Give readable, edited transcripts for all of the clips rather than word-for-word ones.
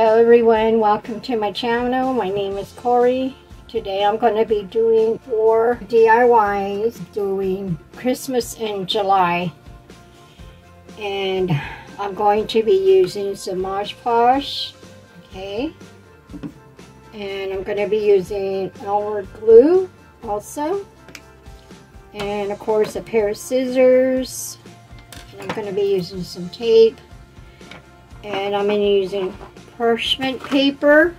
Hello everyone, welcome to my channel. My name is Corey. Today I'm going to be doing 4 DIYs doing Christmas in July. And I'm going to be using some Mod Podge, okay? And I'm going to be using Elmer glue also. And of course a pair of scissors. And I'm going to be using some tape. And I'm using parchment paper,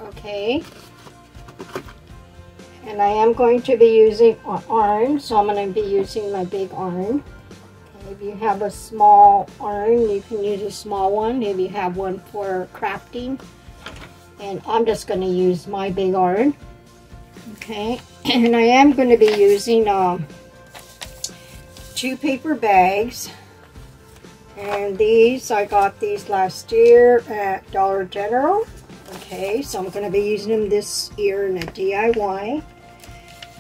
okay, and I am going to be using an iron, so I'm going to be using my big iron. Okay, if you have a small iron, you can use a small one if you have one for crafting, and I'm just going to use my big iron, okay. And I am going to be using 2 paper bags. And these, I got these last year at Dollar General. Okay, so I'm going to be using them this year in a DIY.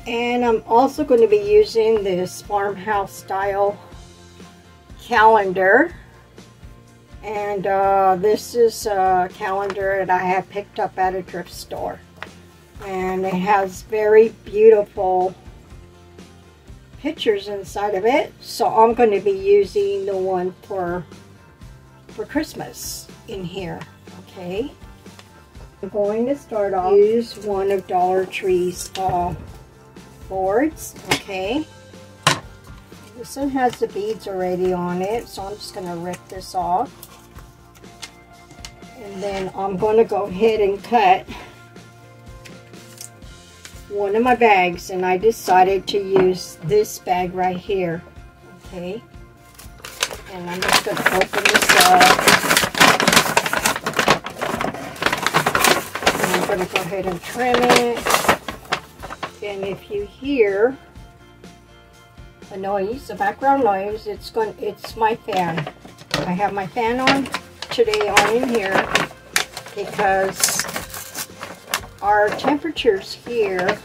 And I'm also going to be using this farmhouse style calendar. And this is a calendar that I have picked up at a thrift store. And it has very beautiful pictures inside of it, so I'm going to be using the one for Christmas in here. Okay, I'm going to start off use one of Dollar Tree's boards. Okay, this one has the beads already on it, so I'm just going to rip this off, and then I'm going to go ahead and cut one of my bags, and I decided to use this bag right here. Okay, and I'm just going to open this up, and I'm going to go ahead and trim it. And if you hear a noise, a background noise, it's my fan. I have my fan on today on in here because our temperatures here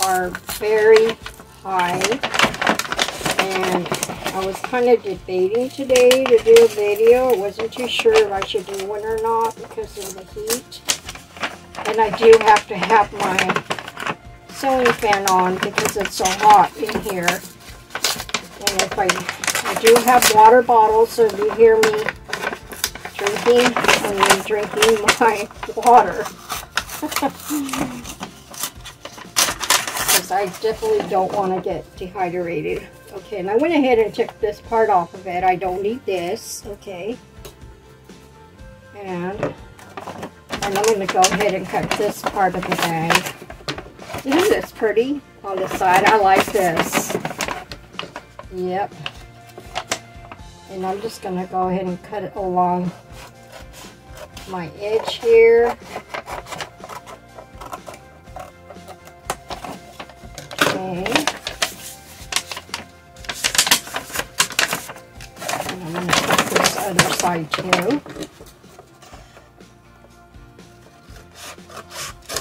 are very high, and I was kind of debating today to do a video. I wasn't too sure if I should do one or not because of the heat. And I do have to have my ceiling fan on because it's so hot in here. And if I do have water bottles, so if you hear me drinking, I'm drinking my water. Because I definitely don't want to get dehydrated. Okay, and I went ahead and took this part off of it. I don't need this. Okay, and I'm going to go ahead and cut this part of the bag. Isn't this pretty on the side? I like this. Yep. And I'm just going to go ahead and cut it along my edge here. Okay. And I'm going to cut this other side too.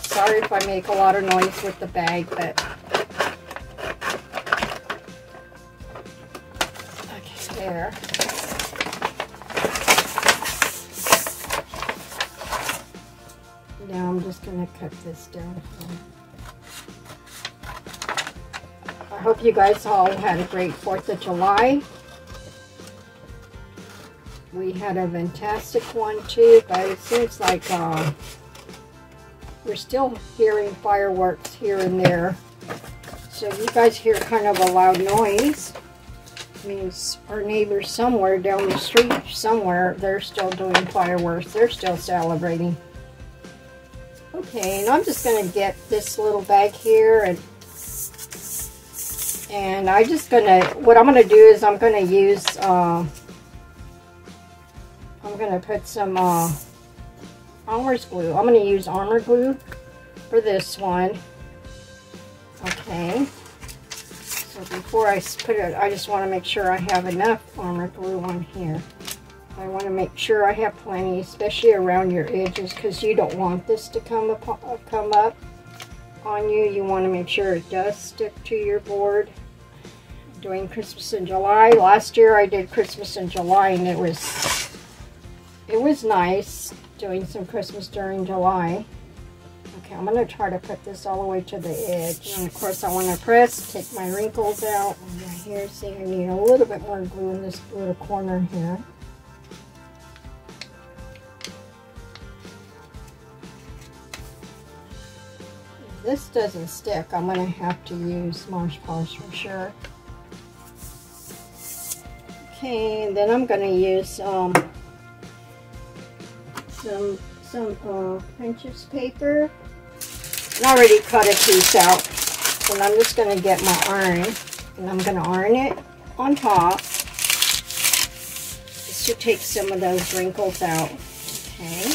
Sorry if I make a lot of noise with the bag, but okay, there. Now I'm just going to cut this down. I hope you guys all had a great 4th of July. We had a fantastic one too, but it seems like we're still hearing fireworks here and there. So you guys hear kind of a loud noise. It means our neighbors somewhere down the street somewhere, they're still doing fireworks. They're still celebrating. Okay, and I'm just going to get this little bag here, and I just what I'm going to do is I'm going to use, I'm going to put some Elmer's glue. I'm going to use Elmer glue for this one. Okay, so before I put it, I just want to make sure I have enough Elmer glue on here. I want to make sure I have plenty, especially around your edges, because you don't want this to come up on you. You want to make sure it does stick to your board. Doing Christmas in July. Last year I did Christmas in July, and it it was nice doing some Christmas during July. Okay, I'm going to try to put this all the way to the edge. And of course I want to press, take my wrinkles out. And right here, see, I need a little bit more glue in this little corner here. If this doesn't stick, I'm going to have to use Mod Podge for sure. Okay, and then I'm going to use some French's paper. I already cut a piece out, and I'm just going to get my iron, and I'm going to iron it on top. This should take some of those wrinkles out. Okay.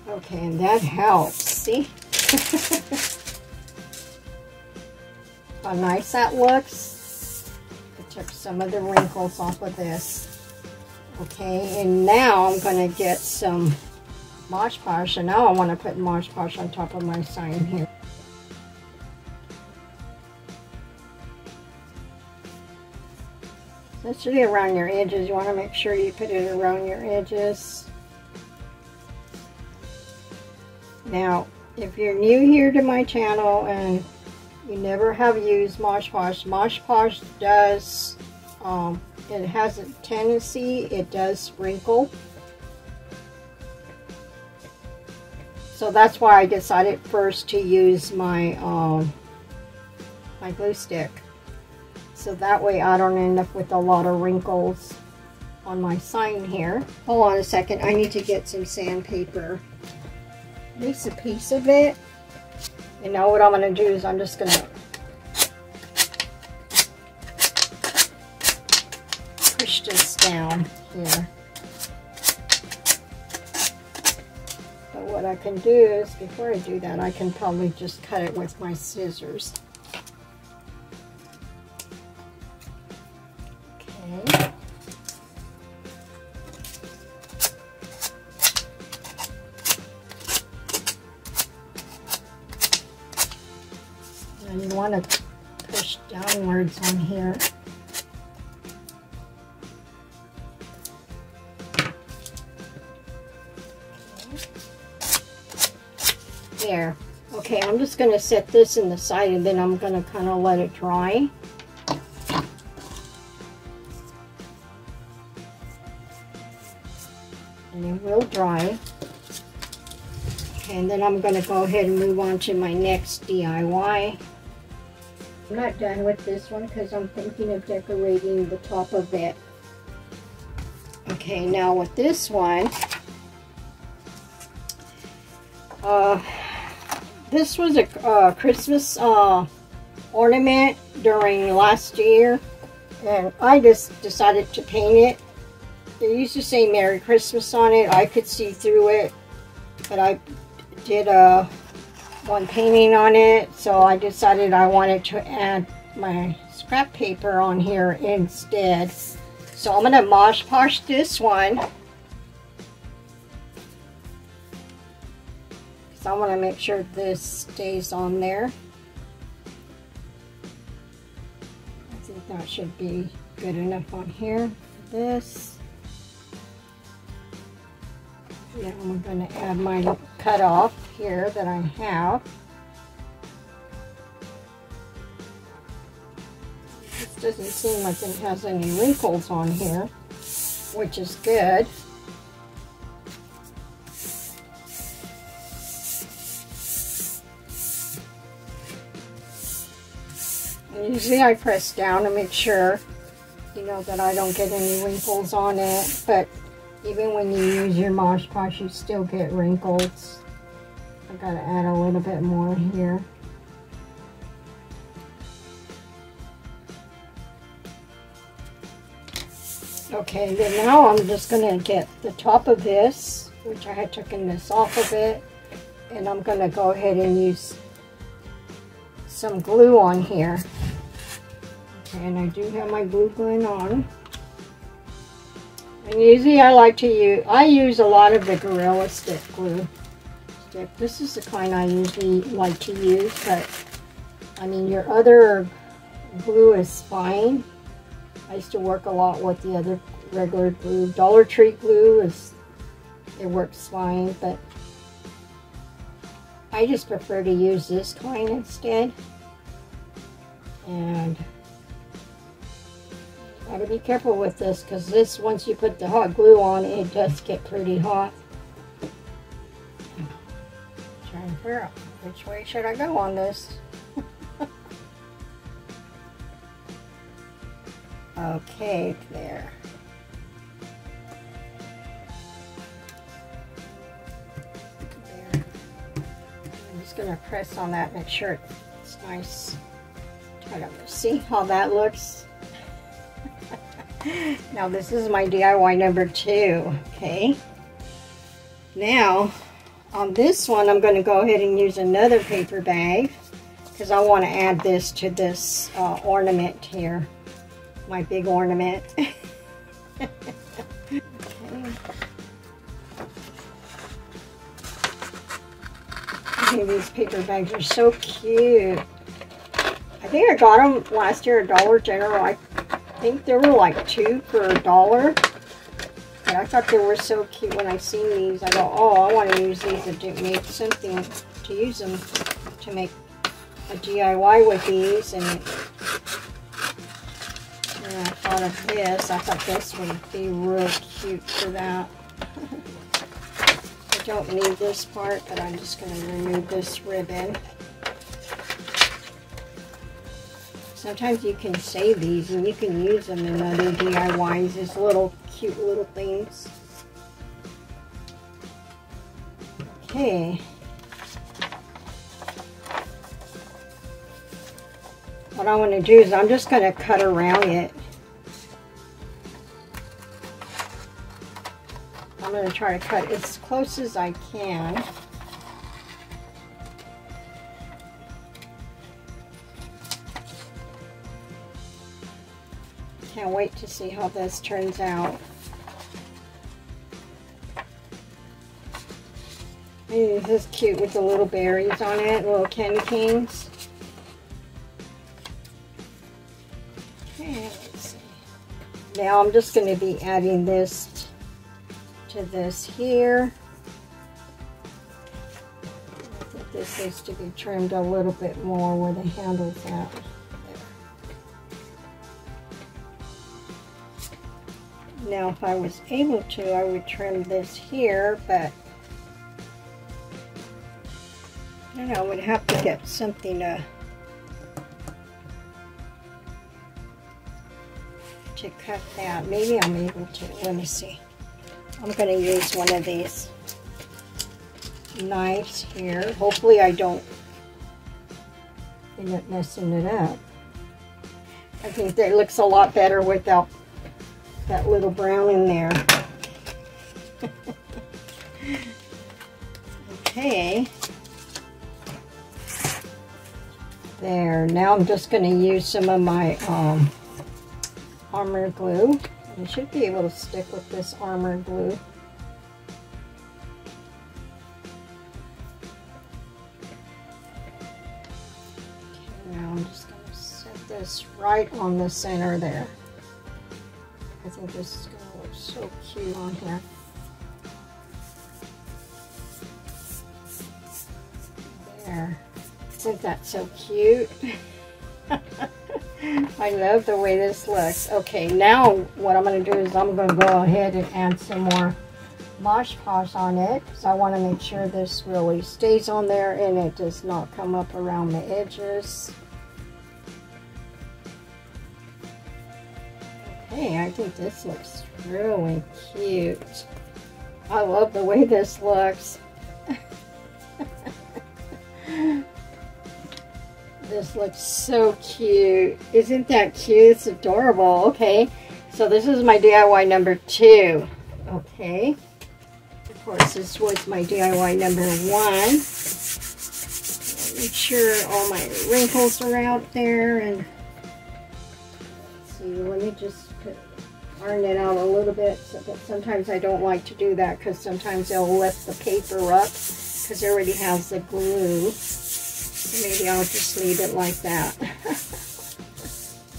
Okay, and that helps. See? How nice that looks. I took some of the wrinkles off of this. Okay, and now I'm going to get some Mod Podge. And now I want to put Mod Podge on top of my sign here. Especially around your edges. You want to make sure you put it around your edges. Now, if you're new here to my channel and you never have used Mod Podge does, it has a tendency, it does wrinkle. So that's why I decided first to use my my glue stick. So that way I don't end up with a lot of wrinkles on my sign here. Hold on a second, I need to get some sandpaper. Just a piece of it. And now what I'm going to do is I'm just going to push this down here. But what I can do is, before I do that, I can probably just cut it with my scissors. Okay. And you want to push downwards on here. There. Okay, I'm just going to set this in the side and then I'm going to kind of let it dry. And it will dry. Okay, and then I'm going to go ahead and move on to my next DIY. I'm not done with this one because I'm thinking of decorating the top of it. Okay, now with this one, this was a Christmas ornament during last year, and I just decided to paint it. It used to say Merry Christmas on it. I could see through it, but I did one painting on it, so I decided I wanted to add my scrap paper on here instead. So I'm going to Mod Podge this one, because I want to make sure this stays on there. I think that should be good enough on here for this. Now I'm going to add my cutoff here that I have. This doesn't seem like it has any wrinkles on here, which is good. And usually I press down to make sure, you know, that I don't get any wrinkles on it, but even when you use your Mod Podge, you still get wrinkles. I gotta add a little bit more here. Okay, then now I'm just gonna get the top of this, which I had taken this off of it, and I'm gonna go ahead and use some glue on here. Okay, and I do have my glue gun on. And usually I like to use a lot of the Gorilla Stick glue. This is the kind I usually like to use, but I mean your other glue is fine. I used to work a lot with the other regular glue. Dollar Tree glue it works fine, but I just prefer to use this kind instead. And gotta be careful with this, because this, once you put the hot glue on, it does get pretty hot. Trying to figure out which way should I go on this. Okay, there. There. I'm just gonna press on that, make sure it's nice. Try to see how that looks. Now this is my DIY number 2, okay? Now, on this one, I'm going to go ahead and use another paper bag because I want to add this to this ornament here, my big ornament. Okay. Okay, these paper bags are so cute. I think I got them last year at Dollar General. I think they were like 2 for $1. But I thought they were so cute when I seen these. I go, oh, I want to use these to make something, to use them to make a DIY with these. And I thought of this. I thought this would be real cute for that. I don't need this part, but I'm just going to remove this ribbon. Sometimes you can save these and you can use them in other DIYs as little cute little things. Okay. What I want to do is I'm just going to cut around it. I'm going to try to cut as close as I can. Can't wait to see how this turns out. This is cute with the little berries on it, little candy canes. Okay, let's see. Now I'm just going to be adding this to this here. I think this needs to be trimmed a little bit more where the handle's at. Now, if I was able to, I would trim this here, but I don't know, I would have to get something to cut that. Maybe I'm able to. Let me see. I'm going to use one of these knives here. Hopefully I don't end up messing it up. I think that looks a lot better without that little brown in there. Okay. There. Now I'm just going to use some of my armor glue. I should be able to stick with this armor glue. Okay, now I'm just going to set this right on the center there. I think this is going to look so cute on here. There. Isn't that so cute? I love the way this looks. Okay, now what I'm going to do is I'm going to go ahead and add some more Mosh Posh on it. So I want to make sure this really stays on there and it does not come up around the edges. Okay, I think this looks really cute. I love the way this looks. This looks so cute. Isn't that cute? It's adorable. Okay, so this is my DIY number 2. Okay, of course this was my DIY number 1. Make sure all my wrinkles are out there, and let's see, let me just iron it out a little bit. But sometimes I don't like to do that because sometimes they'll lift the paper up because it already has the glue. Maybe I'll just leave it like that.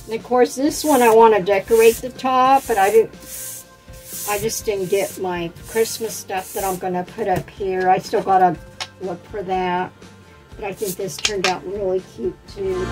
And of course, this one I want to decorate the top, but I just didn't get my Christmas stuff that I'm going to put up here. I still got to look for that. But I think this turned out really cute too.